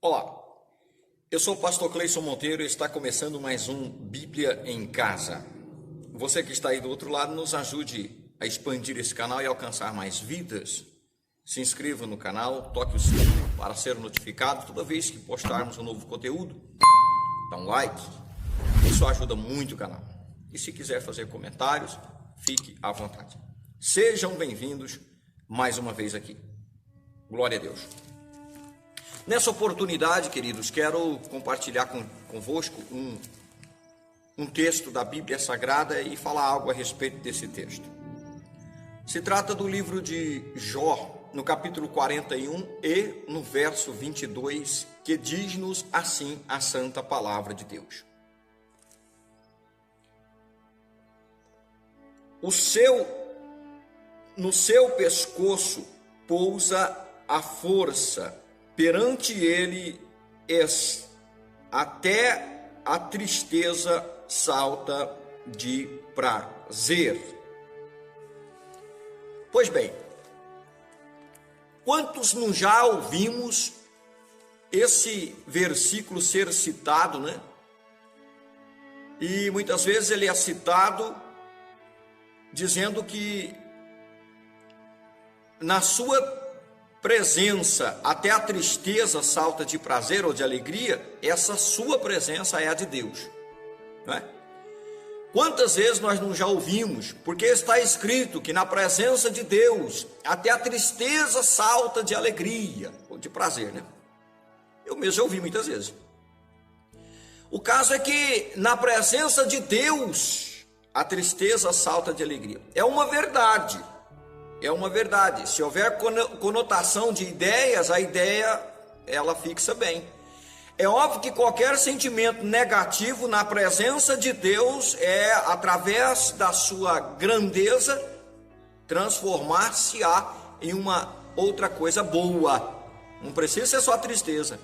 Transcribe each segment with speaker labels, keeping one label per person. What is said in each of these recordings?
Speaker 1: Olá, eu sou o pastor Cleison Monteiro e está começando mais um Bíblia em Casa. Você que está aí do outro lado, nos ajude a expandir esse canal e alcançar mais vidas. Se inscreva no canal, toque o sininho para ser notificado toda vez que postarmos um novo conteúdo. Dá um like, isso ajuda muito o canal. E se quiser fazer comentários, fique à vontade. Sejam bem-vindos mais uma vez aqui. Glória a Deus. Nessa oportunidade, queridos, quero compartilhar convosco um texto da Bíblia Sagrada e falar algo a respeito desse texto. Se trata do livro de Jó, no capítulo 41 e no verso 22, que diz-nos assim a santa palavra de Deus. No seu pescoço pousa a força, perante ele até a tristeza salta de prazer. Pois bem, quantos não já ouvimos esse versículo ser citado, né? E muitas vezes ele é citado dizendo que na sua presença, até a tristeza salta de prazer ou de alegria, essa sua presença é a de Deus, não é? Quantas vezes nós não já ouvimos, porque está escrito que na presença de Deus, até a tristeza salta de alegria, ou de prazer, né? Eu mesmo já ouvi muitas vezes. O caso é que na presença de Deus, a tristeza salta de alegria. É uma verdade. É uma verdade. Se houver conotação de ideias, a ideia, ela fixa bem. É óbvio que qualquer sentimento negativo na presença de Deus é, através da sua grandeza, transformar-se-á em uma outra coisa boa. Não precisa ser só tristeza.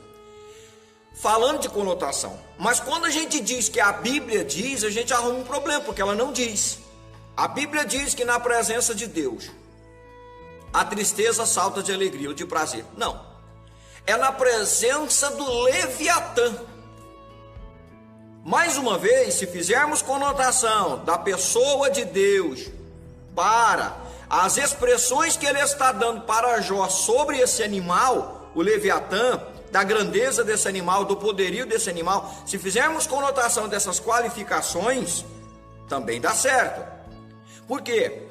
Speaker 1: Falando de conotação. Mas quando a gente diz que a Bíblia diz, a gente arruma um problema, porque ela não diz. A Bíblia diz que na presença de Deus, a tristeza salta de alegria ou de prazer. Não. É na presença do Leviatã. Mais uma vez, se fizermos conotação da pessoa de Deus para as expressões que ele está dando para Jó sobre esse animal, o Leviatã, da grandeza desse animal, do poderio desse animal, se fizermos conotação dessas qualificações, também dá certo. Por quê?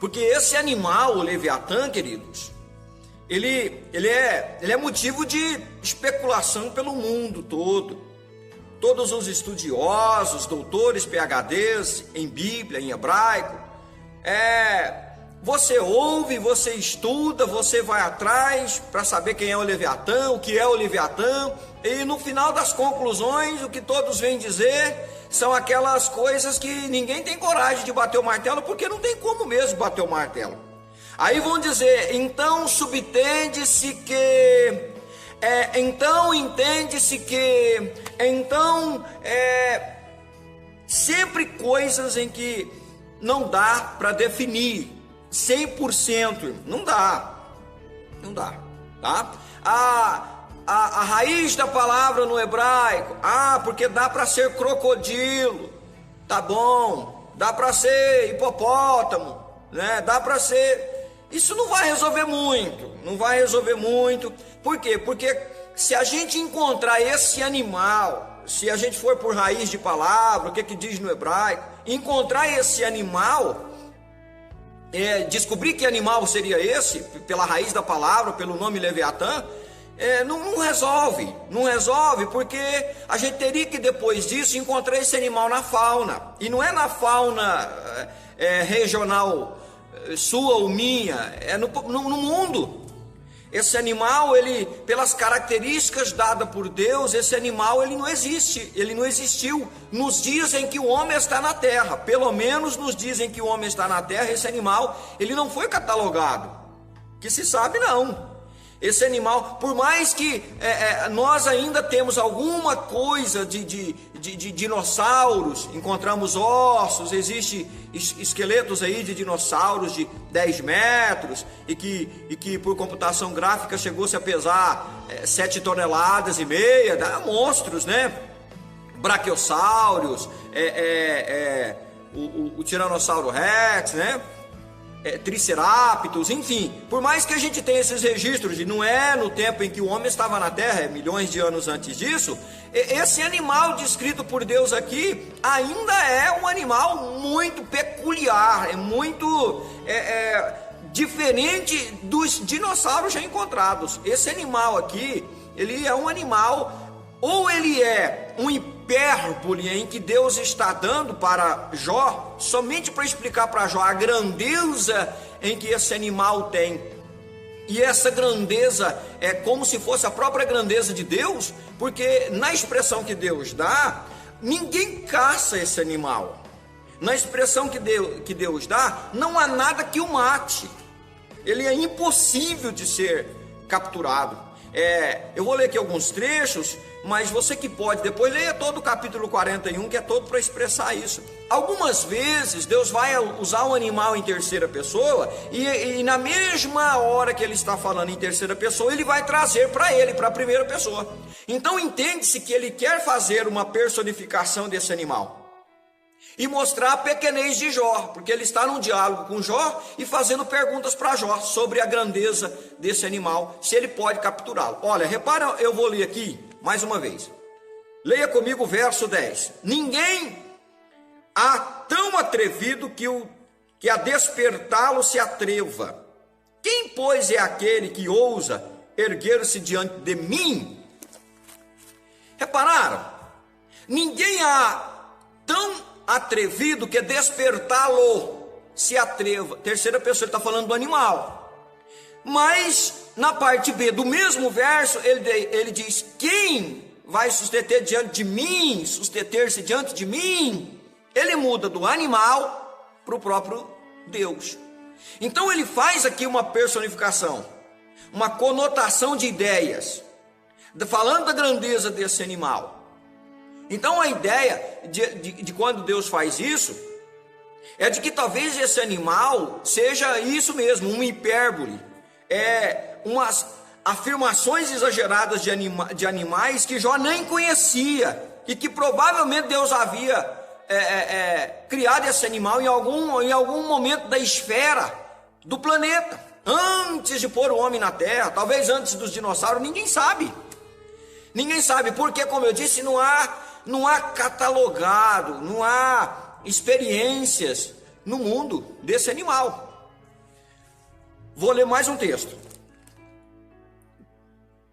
Speaker 1: Porque esse animal, o Leviatã, queridos, ele é motivo de especulação pelo mundo todo. Todos os estudiosos, doutores, PhDs em Bíblia, em hebraico, você ouve, você estuda, você vai atrás para saber quem é o Leviatã, o que é o Leviatã, e no final das conclusões, o que todos vêm dizer são aquelas coisas que ninguém tem coragem de bater o martelo, porque não tem como mesmo bater o martelo. Aí vão dizer, então subtende-se que, então entende-se que, então sempre coisas em que não dá para definir 100%, não dá, tá? A raiz da palavra no hebraico, porque dá para ser crocodilo, tá bom, dá para ser hipopótamo, né? Dá para ser, isso não vai resolver muito, por quê? Porque se a gente encontrar esse animal, se a gente for por raiz de palavra, o que diz no hebraico, encontrar esse animal, descobrir que animal seria esse, pela raiz da palavra, pelo nome Leviatã, não resolve, porque a gente teria que depois disso encontrar esse animal na fauna, e não é na fauna regional sua ou minha, é no mundo. Esse animal, ele, pelas características dadas por Deus, esse animal ele não existiu nos dias em que o homem está na terra. Pelo menos nos dias em que o homem está na terra, esse animal ele não foi catalogado, que se sabe não. Esse animal, por mais que nós ainda temos alguma coisa de dinossauros, encontramos ossos, existe esqueletos aí de dinossauros de 10 metros e que por computação gráfica chegou-se a pesar 7 toneladas e meia, monstros, né? Brachiossauros, o Tiranossauro Rex, né? Triceratops, enfim, por mais que a gente tenha esses registros, e não é no tempo em que o homem estava na Terra, milhões de anos antes disso, esse animal descrito por Deus aqui ainda é um animal muito peculiar, é muito diferente dos dinossauros já encontrados. Esse animal aqui, ele é um animal, ou ele é um hipérbole em que Deus está dando para Jó, somente para explicar para Jó a grandeza em que esse animal tem. E essa grandeza é como se fosse a própria grandeza de Deus, porque na expressão que Deus dá, ninguém caça esse animal. Na expressão que Deus dá, não há nada que o mate. Ele é impossível de ser capturado. Eu vou ler aqui alguns trechos, mas você que pode, depois leia todo o capítulo 41, que é todo para expressar isso. Algumas vezes Deus vai usar um animal em terceira pessoa e na mesma hora que ele está falando em terceira pessoa, ele vai trazer para ele, para a primeira pessoa. Então entende-se que ele quer fazer uma personificação desse animal e mostrar a pequenez de Jó, porque ele está num diálogo com Jó e fazendo perguntas para Jó sobre a grandeza desse animal, se ele pode capturá-lo. Olha, repara, eu vou ler aqui mais uma vez. Leia comigo o verso 10. Ninguém há tão atrevido que a despertá-lo se atreva. Quem, pois, é aquele que ousa erguer-se diante de mim? Repararam? Ninguém há tão atrevido que despertá-lo se atreva. Terceira pessoa, ele está falando do animal. Mas na parte B do mesmo verso, ele diz: quem vai susteter diante de mim, susteter-se diante de mim? Ele muda do animal para o próprio Deus. Então ele faz aqui uma personificação, uma conotação de ideias, falando da grandeza desse animal. Então a ideia de quando Deus faz isso, é de que talvez esse animal seja isso mesmo, uma hipérbole, umas afirmações exageradas de animais que Jó nem conhecia, e que provavelmente Deus havia criado esse animal em algum momento da esfera do planeta, antes de pôr o homem na Terra, talvez antes dos dinossauros, ninguém sabe. Ninguém sabe, porque, como eu disse, não há catalogado, não há experiências no mundo desse animal. Vou ler mais um texto.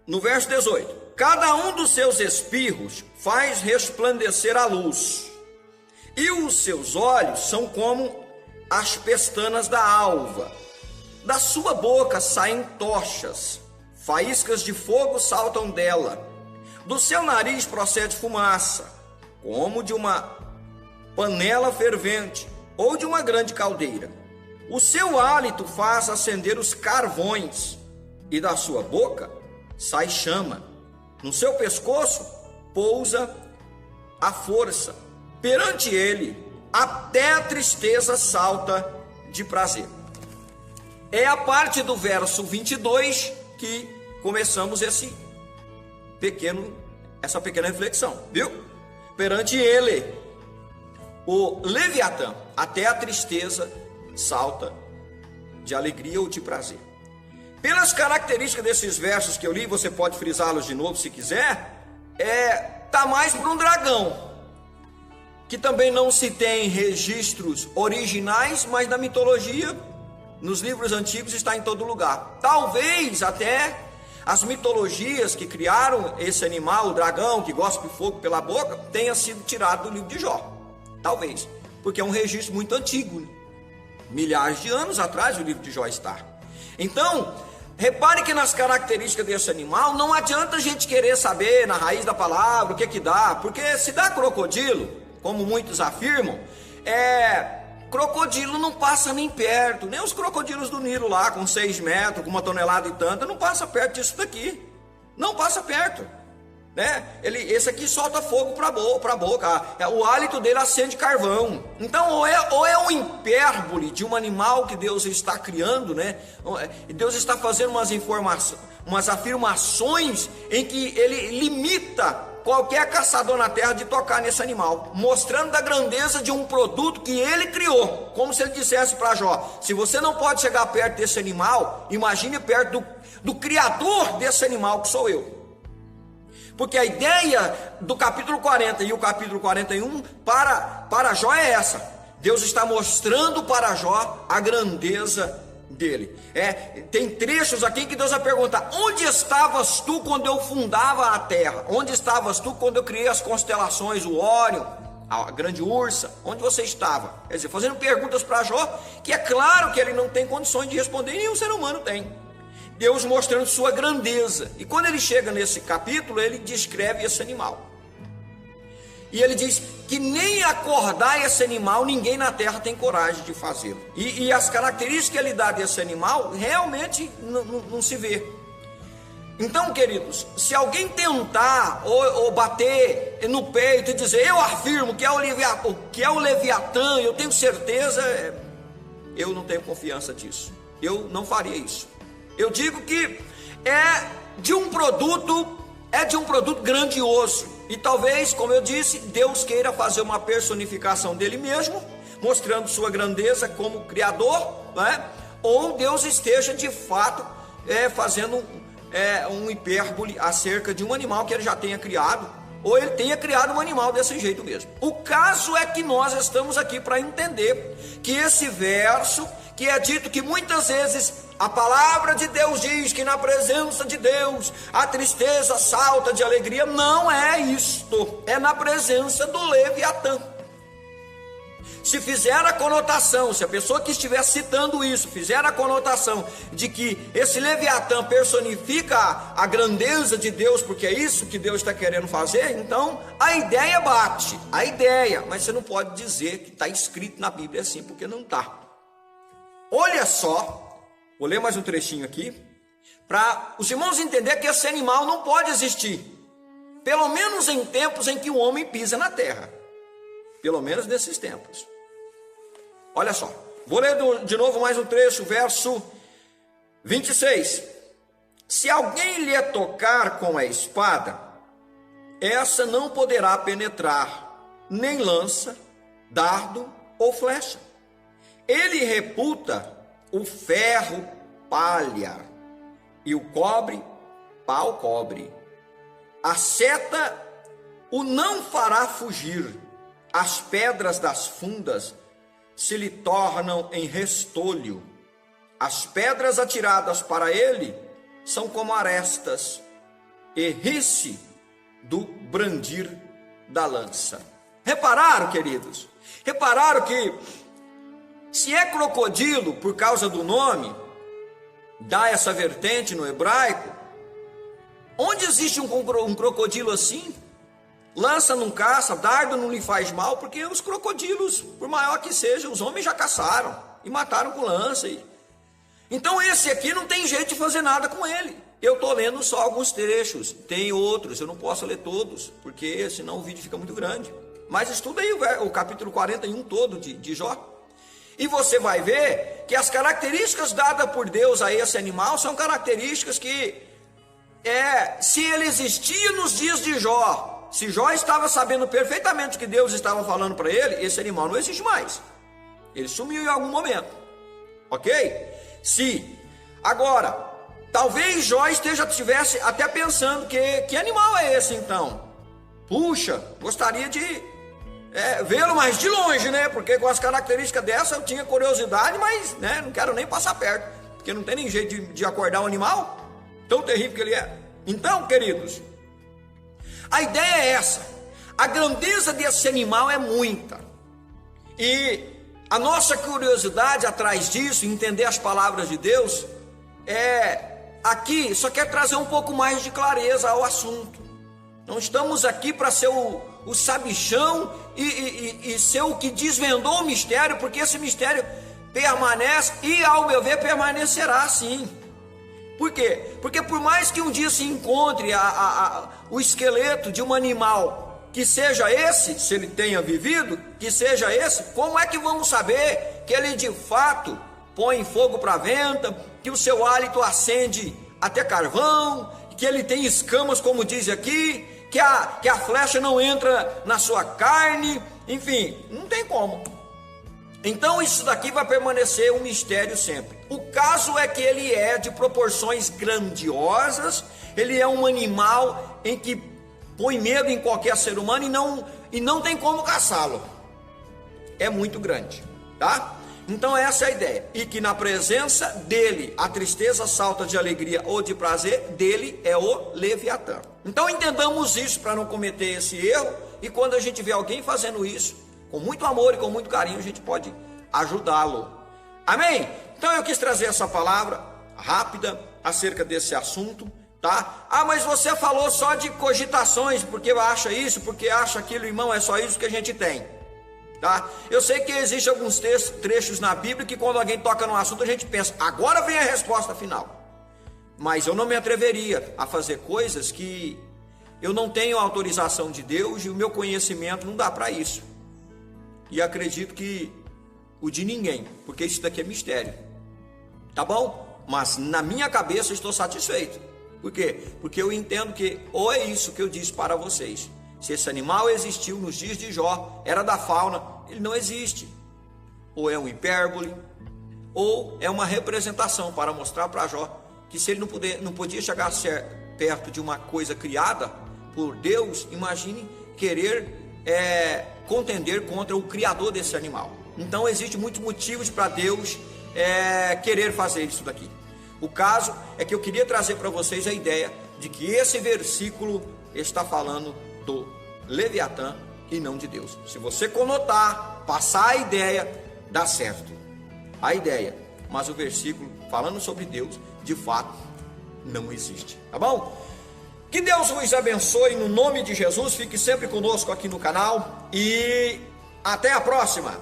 Speaker 1: No verso 18: cada um dos seus espirros faz resplandecer a luz, e os seus olhos são como as pestanas da alva. Da sua boca saem tochas, faíscas de fogo saltam dela. Do seu nariz procede fumaça, como de uma panela fervente ou de uma grande caldeira. O seu hálito faz acender os carvões, e da sua boca sai chama. No seu pescoço pousa a força. Perante ele, até a tristeza salta de prazer. É a parte do verso 22 que começamos essa pequena reflexão, viu? Perante ele, o Leviatã, até a tristeza salta de alegria ou de prazer. Pelas características desses versos que eu li, você pode frisá-los de novo se quiser, tá mais para um dragão, que também não se tem registros originais, mas na mitologia, nos livros antigos, está em todo lugar. Talvez até as mitologias que criaram esse animal, o dragão que gospe fogo pela boca, tenha sido tirado do livro de Jó. Talvez, porque é um registro muito antigo, né? Milhares de anos atrás o livro de Jó está. Então, repare que nas características desse animal, não adianta a gente querer saber na raiz da palavra o que dá, porque se dá crocodilo, como muitos afirmam, crocodilo não passa nem perto, nem os crocodilos do Nilo lá, com 6 metros, com 1 tonelada e tanta, não passa perto disso daqui, não passa perto, né? Esse aqui solta fogo para a boca, o hálito dele acende carvão. Então ou é um hipérbole de um animal que Deus está criando, né? Deus está fazendo umas afirmações em que ele limita qualquer caçador na terra de tocar nesse animal, mostrando da grandeza de um produto que ele criou, como se ele dissesse para Jó: se você não pode chegar perto desse animal, imagine perto do criador desse animal, que sou eu. Porque a ideia do capítulo 40 e o capítulo 41 para Jó é essa: Deus está mostrando para Jó a grandeza dele. Tem trechos aqui que Deus vai perguntar: onde estavas tu quando eu fundava a terra? Onde estavas tu quando eu criei as constelações, o Órion, a grande ursa? Onde você estava? Quer dizer, fazendo perguntas para Jó, que é claro que ele não tem condições de responder, e nenhum ser humano tem. Deus mostrando sua grandeza. E quando ele chega nesse capítulo, ele descreve esse animal. E ele diz que nem acordar esse animal, ninguém na terra tem coragem de fazê-lo. E as características que ele dá desse animal, realmente não se vê. Então, queridos, se alguém tentar ou bater no peito e dizer: eu afirmo que é o Leviatã, eu tenho certeza, eu não tenho confiança disso. Eu não faria isso. Eu digo que é de um produto grandioso. E talvez, como eu disse, Deus queira fazer uma personificação dele mesmo, mostrando sua grandeza como Criador, né? Ou Deus esteja de fato fazendo um hipérbole acerca de um animal que ele já tenha criado, ou ele tenha criado um animal desse jeito mesmo. O caso é que nós estamos aqui para entender que esse verso, que é dito que muitas vezes a palavra de Deus diz que na presença de Deus a tristeza salta de alegria, não é isto, é na presença do Leviatã. Se fizer a conotação, se a pessoa que estiver citando isso fizer a conotação de que esse Leviatã personifica a grandeza de Deus, porque é isso que Deus está querendo fazer, então a ideia bate, mas você não pode dizer que está escrito na Bíblia assim, porque não está. Olha só, vou ler mais um trechinho aqui, para os irmãos entenderem que esse animal não pode existir, pelo menos em tempos em que o homem pisa na terra, pelo menos nesses tempos. Olha só, vou ler de novo mais um trecho, verso 26. Se alguém lhe tocar com a espada, essa não poderá penetrar, nem lança, dardo ou flecha. Ele reputa o ferro palha e o cobre pau cobre. A seta o não fará fugir, as pedras das fundas se lhe tornam em restolho. As pedras atiradas para ele são como arestas, e ri-se do brandir da lança. Repararam, queridos? Repararam que se é crocodilo por causa do nome, dá essa vertente no hebraico. Onde existe um crocodilo assim, lança não caça, dardo não lhe faz mal, porque os crocodilos, por maior que seja, os homens já caçaram e mataram com lança. Então esse aqui não tem jeito de fazer nada com ele. Eu estou lendo só alguns trechos, tem outros, eu não posso ler todos, porque senão o vídeo fica muito grande. Mas estuda aí o capítulo 41 todo de Jó. E você vai ver que as características dadas por Deus a esse animal são características que, se ele existia nos dias de Jó, se Jó estava sabendo perfeitamente o que Deus estava falando para ele, esse animal não existe mais. Ele sumiu em algum momento. Ok? Agora, talvez Jó estivesse até pensando que animal é esse então? Puxa, gostaria de vê-lo mais de longe, né? Porque com as características dessa eu tinha curiosidade, mas não quero nem passar perto, porque não tem nem jeito de acordar um animal tão terrível que ele é. Então, queridos, a ideia é essa: a grandeza desse animal é muita, e a nossa curiosidade atrás disso, entender as palavras de Deus, aqui só quer trazer um pouco mais de clareza ao assunto. Não estamos aqui para ser o o sabichão e ser o que desvendou o mistério, porque esse mistério permanece e, ao meu ver, permanecerá assim. Por quê? Porque por mais que um dia se encontre o esqueleto de um animal que seja esse, se ele tenha vivido, que seja esse, como é que vamos saber que ele de fato põe fogo para a venta, que o seu hálito acende até carvão, que ele tem escamas, como diz aqui, que a flecha não entra na sua carne, enfim, não tem como. Então isso daqui vai permanecer um mistério sempre. O caso é que ele é de proporções grandiosas, ele é um animal em que põe medo em qualquer ser humano e não tem como caçá-lo. É muito grande, tá? Então essa é a ideia. E que na presença dele, a tristeza salta de alegria ou de prazer, dele é o Leviatã. Então entendamos isso para não cometer esse erro, e quando a gente vê alguém fazendo isso, com muito amor e com muito carinho, a gente pode ajudá-lo. Amém? Então eu quis trazer essa palavra rápida acerca desse assunto, tá? Ah, mas você falou só de cogitações, porque acha isso, porque acha aquilo, irmão, é só isso que a gente tem, tá? Eu sei que existem alguns trechos na Bíblia que quando alguém toca no assunto a gente pensa, agora vem a resposta final. Mas eu não me atreveria a fazer coisas que eu não tenho a autorização de Deus e o meu conhecimento não dá para isso. E acredito que o de ninguém, porque isso daqui é mistério, tá bom? Mas na minha cabeça eu estou satisfeito. Por quê? Porque eu entendo que ou é isso que eu disse para vocês, se esse animal existiu nos dias de Jó, era da fauna, ele não existe. Ou é um hipérbole, ou é uma representação para mostrar para Jó que se ele não podia chegar perto de uma coisa criada por Deus, imagine querer contender contra o criador desse animal. Então existem muitos motivos para Deus querer fazer isso daqui. O caso é que eu queria trazer para vocês a ideia de que esse versículo está falando do Leviatã e não de Deus. Se você conotar, passar a ideia, dá certo. A ideia, mas o versículo falando sobre Deus, de fato, não existe. Tá bom? Que Deus vos abençoe no nome de Jesus. Fique sempre conosco aqui no canal e até a próxima.